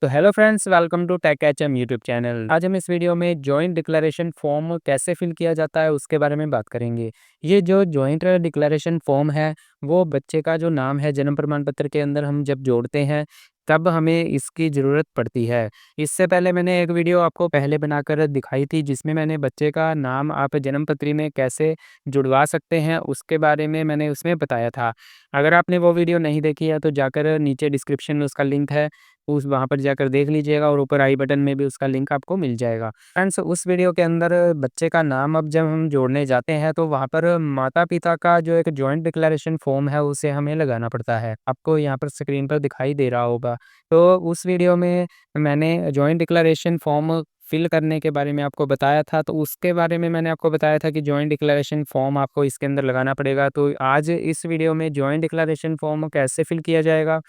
तो hello friends, welcome to tech HM YouTube channel. आज हम इस वीडियो में जॉइंट डिक्लेरेशन फॉर्म कैसे फिल किया जाता है उसके बारे में बात करेंगे। ये जो जॉइंट डिक्लेरेशन फॉर्म है, वो बच्चे का जो नाम है जन्म प्रमाण पत्र के अंदर हम जब जोड़ते हैं तब हमें इसकी ज़रूरत पड़ती है। इससे पहले मैंने एक वीडियो आपको पहले बनाकर दिखाई थी जिसमें मैंने बच्चे का नाम आप जन्म पत्री में कैसे जुड़वा सकते हैं उसके बारे में मैंने उसमें बताया था। अगर आपने वो वीडियो नहीं देखी है तो जाकर नीचे डिस्क्रिप्शन में उसका लिंक है, उस वहाँ पर जाकर देख लीजिएगा और ऊपर आई बटन में भी उसका लिंक आपको मिल जाएगा। फ्रेंड्स, उस वीडियो के अंदर बच्चे का नाम अब जब हम जोड़ने जाते हैं तो वहाँ पर माता-पिता का जो एक जॉइंट डिक्लेरेशन फॉर्म है उसे हमें लगाना पड़ता है। आपको यहाँ पर स्क्रीन पर दिखाई दे रहा होगा। तो उस वीडियो में मैंने जॉइंट डिक्लेरेशन फॉर्म फिल करने के बारे में आपको बताया था, तो उसके बारे में मैंने आपको बताया था कि जॉइंट डिक्लेरेशन फॉर्म आपको इसके अंदर लगाना पड़ेगा। तो आज इस वीडियो में जॉइंट डिक्लेरेशन फॉर्म कैसे फिल किया जाएगा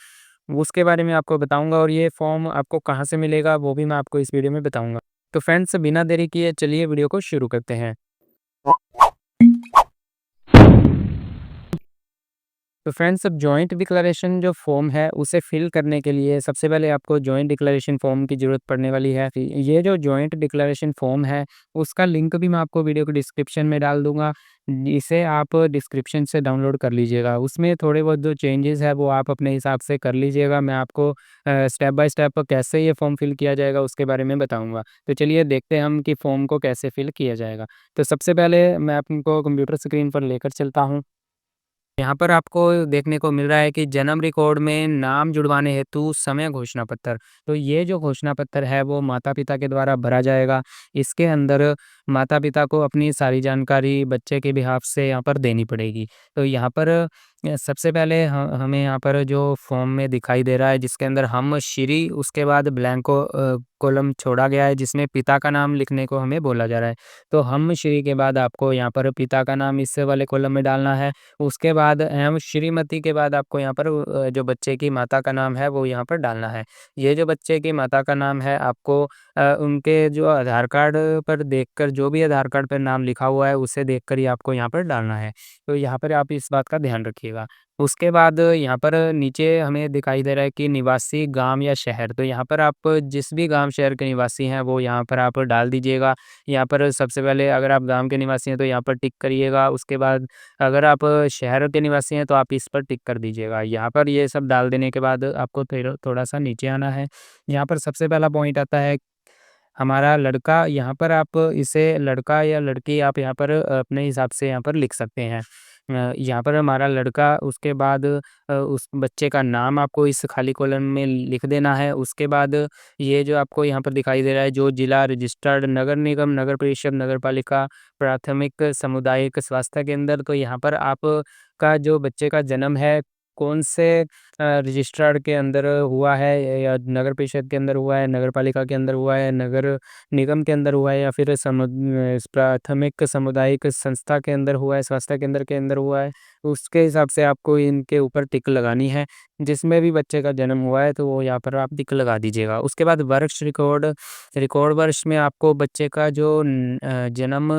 उसके बारे में आपको बताऊँगा और ये फॉर्म आपको कहाँ से मिलेगा वो भी मैं आपको इस वीडियो में बताऊँगा। तो फ्रेंड्स, बिना देरी किए चलिए वीडियो को शुरू करते हैं। तो फ्रेंड्स, अब जॉइंट डिक्लेरेशन जो फॉर्म है उसे फिल करने के लिए सबसे पहले आपको जॉइंट डिक्लेरेशन फॉर्म की ज़रूरत पड़ने वाली है। ये जो जॉइंट डिक्लेरेशन फॉर्म है उसका लिंक भी मैं आपको वीडियो के डिस्क्रिप्शन में डाल दूँगा। इसे आप डिस्क्रिप्शन से डाउनलोड कर लीजिएगा। उसमें थोड़े बहुत जो चेंजेज़ है वो आप अपने हिसाब से कर लीजिएगा। मैं आपको स्टेप बाय स्टेप कैसे ये फॉर्म फिल किया जाएगा उसके बारे में बताऊँगा। तो चलिए देखते हैं हम कि फॉर्म को कैसे फिल किया जाएगा। तो सबसे पहले मैं आपको कंप्यूटर स्क्रीन पर लेकर चलता हूँ। यहाँ पर आपको देखने को मिल रहा है कि जन्म रिकॉर्ड में नाम जुड़वाने हेतु समय घोषणा पत्र। तो ये जो घोषणा पत्र है वो माता-पिता के द्वारा भरा जाएगा। इसके अंदर माता-पिता को अपनी सारी जानकारी बच्चे के बिहाफ़ से यहाँ पर देनी पड़ेगी। तो यहाँ पर सबसे पहले ह हमें यहाँ पर जो फॉर्म में दिखाई दे रहा है जिसके अंदर हम श्री उसके बाद ब्लैंको कॉलम छोड़ा गया है जिसमें पिता का नाम लिखने को हमें बोला जा रहा है। तो हम श्री के बाद आपको यहाँ पर पिता का नाम इस वाले कॉलम में डालना है। उसके बाद एवं श्रीमती के बाद आपको यहाँ पर जो बच्चे की माता का नाम है वो यहाँ पर डालना है। ये जो बच्चे की माता का नाम है आपको उनके जो आधार कार्ड पर देखकर जो भी आधार कार्ड पर नाम लिखा हुआ है उसे देखकर ही आपको यहाँ पर डालना है। तो यहाँ पर आप इस बात का ध्यान रखिएगा। उसके बाद यहाँ पर नीचे हमें दिखाई दे रहा है कि निवासी गाँव या शहर, तो यहाँ पर आप जिस भी गाँव शहर के निवासी हैं वो यहाँ पर आप डाल दीजिएगा। यहाँ पर सबसे पहले अगर आप गाँव के निवासी हैं तो यहाँ पर टिक करिएगा। उसके बाद अगर आप शहर के निवासी हैं तो आप इस पर टिक कर दीजिएगा। यहाँ पर ये सब डाल देने के बाद आपको थोड़ा-सा नीचे आना है। यहाँ पर सबसे पहला पॉइंट आता है हमारा लड़का, यहाँ पर आप इसे लड़का या लड़की आप यहाँ पर अपने हिसाब से यहाँ पर लिख सकते हैं। यहाँ पर हमारा लड़का, उसके बाद उस बच्चे का नाम आपको इस खाली कॉलम में लिख देना है। उसके बाद ये जो आपको यहाँ पर दिखाई दे रहा है जो जिला रजिस्टर्ड नगर निगम, नगर परिषद, नगर पालिका, प्राथमिक सामुदायिक स्वास्थ्य केंद्र, तो यहाँ पर आप का जो बच्चे का जन्म है कौन से रजिस्ट्रार के अंदर हुआ है या नगर परिषद के अंदर हुआ है, नगर पालिका के अंदर हुआ है, नगर निगम के अंदर हुआ है या फिर प्राथमिक सामुदायिक संस्था के अंदर हुआ है, स्वास्थ्य केंद्र के अंदर हुआ है, उसके हिसाब से आपको इनके ऊपर टिक लगानी है। जिसमें भी बच्चे का जन्म हुआ है तो वो यहाँ पर आप टिक लगा दीजिएगा। उसके बाद वर्ष रिकॉर्ड रिकॉर्ड वर्ष में आपको बच्चे का जो जन्म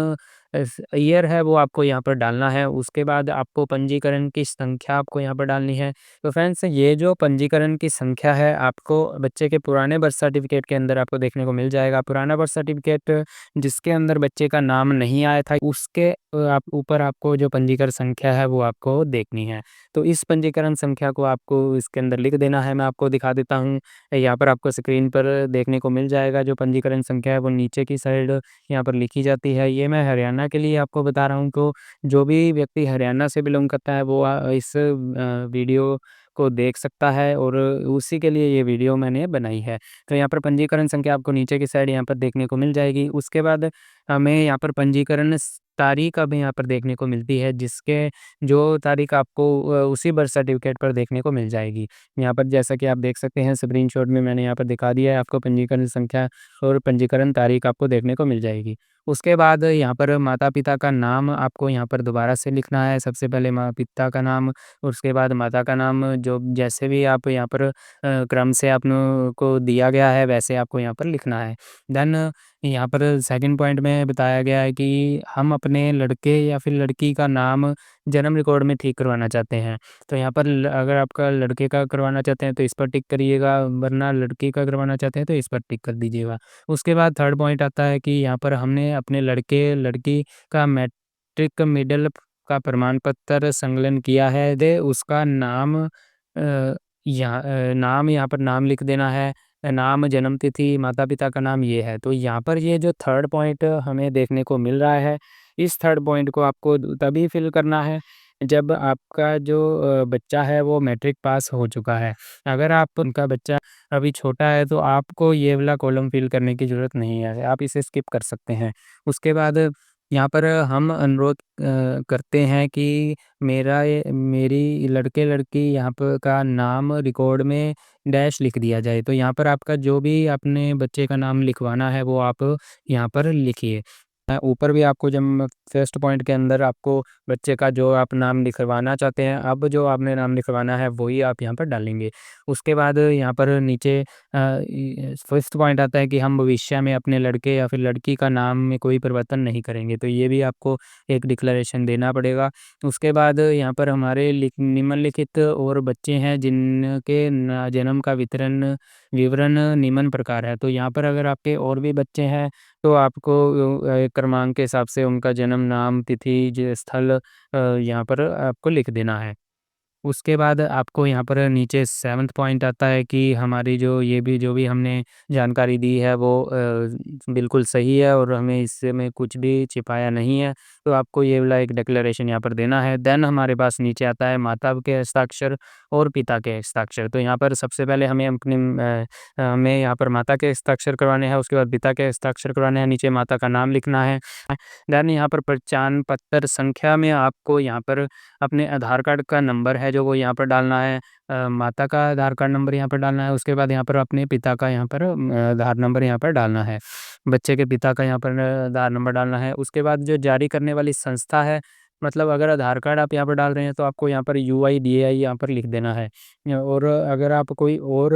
ईयर है वो आपको यहाँ पर डालना है। उसके बाद आपको पंजीकरण की संख्या आपको यहाँ पर डालनी है। तो फ्रेंड्स, ये जो पंजीकरण की संख्या है आपको बच्चे के पुराने बर्थ सर्टिफिकेट के अंदर आपको देखने को मिल जाएगा। पुराना बर्थ सर्टिफिकेट जिसके अंदर बच्चे का नाम नहीं आया था उसके आप ऊपर आपको जो पंजीकरण संख्या है वो आपको देखनी है। तो इस पंजीकरण संख्या को आपको इसके अंदर लिख देना है। मैं आपको दिखा देता हूँ। यहाँ पर आपको स्क्रीन पर देखने को मिल जाएगा जो पंजीकरण संख्या है वो नीचे की साइड यहाँ पर लिखी जाती है। ये मैं हरियाणा के लिए आपको बता रहा हूँ, तो जो भी व्यक्ति हरियाणा से बिलॉन्ग करता है वो इस वीडियो को देख सकता है और उसी के लिए ये वीडियो मैंने बनाई है। तो यहाँ पर पंजीकरण संख्या आपको नीचे की साइड यहाँ पर देखने को मिल जाएगी। उसके बाद हमें यहाँ पर पंजीकरण तारीख अब यहाँ पर देखने को मिलती है जिसके जो तारीख आपको उसी बर्थ सर्टिफिकेट पर देखने को मिल जाएगी। यहाँ पर जैसा कि आप देख सकते हैं स्क्रीनशॉट में मैंने यहाँ पर दिखा दिया है, आपको पंजीकरण संख्या और पंजीकरण तारीख आपको देखने को मिल जाएगी। उसके बाद यहाँ पर माता-पिता का नाम आपको यहाँ पर दोबारा से लिखना है। सबसे पहले पिता का नाम, उसके बाद माता का नाम, जो जैसे भी आप यहाँ पर क्रम से आपनो को दिया गया है वैसे आपको यहाँ पर लिखना है। देन यहाँ पर सेकंड पॉइंट में बताया गया है कि हम अपने लड़के या फिर लड़की का नाम जन्म रिकॉर्ड में ठीक करवाना चाहते हैं। तो यहाँ पर अगर आपका लड़के का करवाना चाहते हैं तो इस पर टिक करिएगा, वरना लड़की का करवाना चाहते हैं तो इस पर टिक कर दीजिएगा। उसके बाद थर्ड पॉइंट आता है कि यहाँ पर हमने अपने लड़के लड़की का मैट्रिक मिडल का प्रमाण पत्र संकलन किया है, दे उसका नाम नाम यहाँ पर नाम लिख देना है। नाम, जन्म तिथि, माता-पिता का नाम ये है। तो यहाँ पर ये जो थर्ड पॉइंट हमें देखने को मिल रहा है, इस थर्ड पॉइंट को आपको तभी फ़िल करना है जब आपका जो बच्चा है वो मैट्रिक पास हो चुका है। अगर आप उनका बच्चा अभी छोटा है तो आपको ये वाला कॉलम फ़िल करने की ज़रूरत नहीं है, आप इसे स्किप कर सकते हैं। उसके बाद यहाँ पर हम अनुरोध करते हैं कि मेरी लड़के-लड़की यहाँ पर का नाम रिकॉर्ड में डैश लिख दिया जाए। तो यहाँ पर आपका जो भी अपने बच्चे का नाम लिखवाना है वो आप यहाँ पर लिखिए। ऊपर भी आपको जब फर्स्ट पॉइंट के अंदर आपको बच्चे का जो आप नाम लिखवाना चाहते हैं, अब जो आपने नाम लिखवाना है वही आप यहाँ पर डालेंगे। उसके बाद यहाँ पर नीचे फर्स्ट पॉइंट आता है कि हम भविष्य में अपने लड़के या फिर लड़की का नाम में कोई परिवर्तन नहीं करेंगे। तो ये भी आपको एक डिक्लेरेशन देना पड़ेगा। उसके बाद यहाँ पर हमारे निम्नलिखित और बच्चे हैं जिनके जन्म का विवरण निम्न प्रकार है। तो यहाँ पर अगर आपके और भी बच्चे हैं तो आपको क्रमांक के हिसाब से उनका जन्म, नाम, तिथि, स्थल यहाँ पर आपको लिख देना है। उसके बाद आपको यहाँ पर नीचे 7th पॉइंट आता है कि हमारी जो भी हमने जानकारी दी है वो बिल्कुल सही है और हमें इसमें कुछ भी छिपाया नहीं है। तो आपको ये वाला एक डिक्लेरेशन यहाँ पर देना है। देन हमारे पास नीचे आता है माता के हस्ताक्षर और पिता के हस्ताक्षर। तो यहाँ पर सबसे पहले हमें यहाँ पर माता के हस्ताक्षर करवाने हैं, उसके बाद पिता के हस्ताक्षर करवाने हैं, नीचे माता का नाम लिखना है। देन यहाँ पर पहचान पत्र संख्या में आपको यहाँ पर अपने आधार कार्ड का नंबर है जो वो यहाँ पर डालना है। माता का आधार कार्ड नंबर यहाँ पर डालना है, उसके बाद यहाँ पर अपने पिता का यहाँ पर आधार नंबर यहाँ पर डालना है। बच्चे के पिता का यहाँ पर आधार नंबर डालना है। उसके बाद जो जारी करने वाली संस्था है, मतलब अगर आधार कार्ड आप यहाँ पर डाल रहे हैं तो आपको यहाँ पर यूआईडीएआई यहाँ पर लिख देना है। और अगर आप कोई और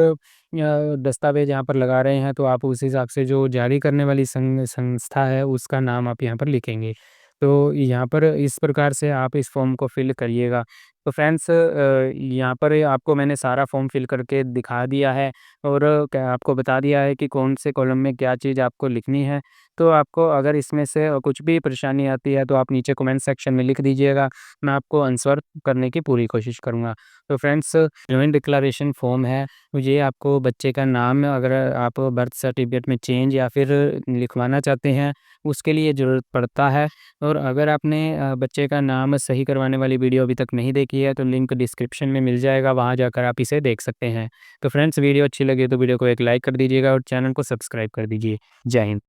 दस्तावेज़ यहाँ पर लगा रहे हैं तो आप उस हिसाब से जो जारी करने वाली संस्था है उसका नाम आप यहाँ पर लिखेंगे। तो यहाँ पर इस प्रकार से आप इस फॉर्म को फिल करिएगा। तो फ्रेंड्स यहाँ पर आपको मैंने सारा फॉर्म फिल करके दिखा दिया है और क्या आपको बता दिया है कि कौन से कॉलम में क्या चीज़ आपको लिखनी है। तो आपको अगर इसमें से कुछ भी परेशानी आती है तो आप नीचे कमेंट सेक्शन में लिख दीजिएगा, मैं आपको आंसर करने की पूरी कोशिश करूँगा। तो फ्रेंड्स जॉइंट डिक्लेरेशन फॉर्म है, ये आपको बच्चे का नाम अगर आप बर्थ सर्टिफिकेट में चेंज या फिर लिखवाना चाहते हैं, उसके लिए ज़रूरत पड़ता है। और अगर आपने बच्चे का नाम सही करवाने वाली वीडियो अभी तक नहीं देखी है तो लिंक डिस्क्रिप्शन में मिल जाएगा, वहाँ जाकर आप इसे देख सकते हैं। तो फ्रेंड्स वीडियो अच्छी लगी तो वीडियो को एक लाइक कर दीजिएगा और चैनल को सब्सक्राइब कर दीजिए। जय हिंद।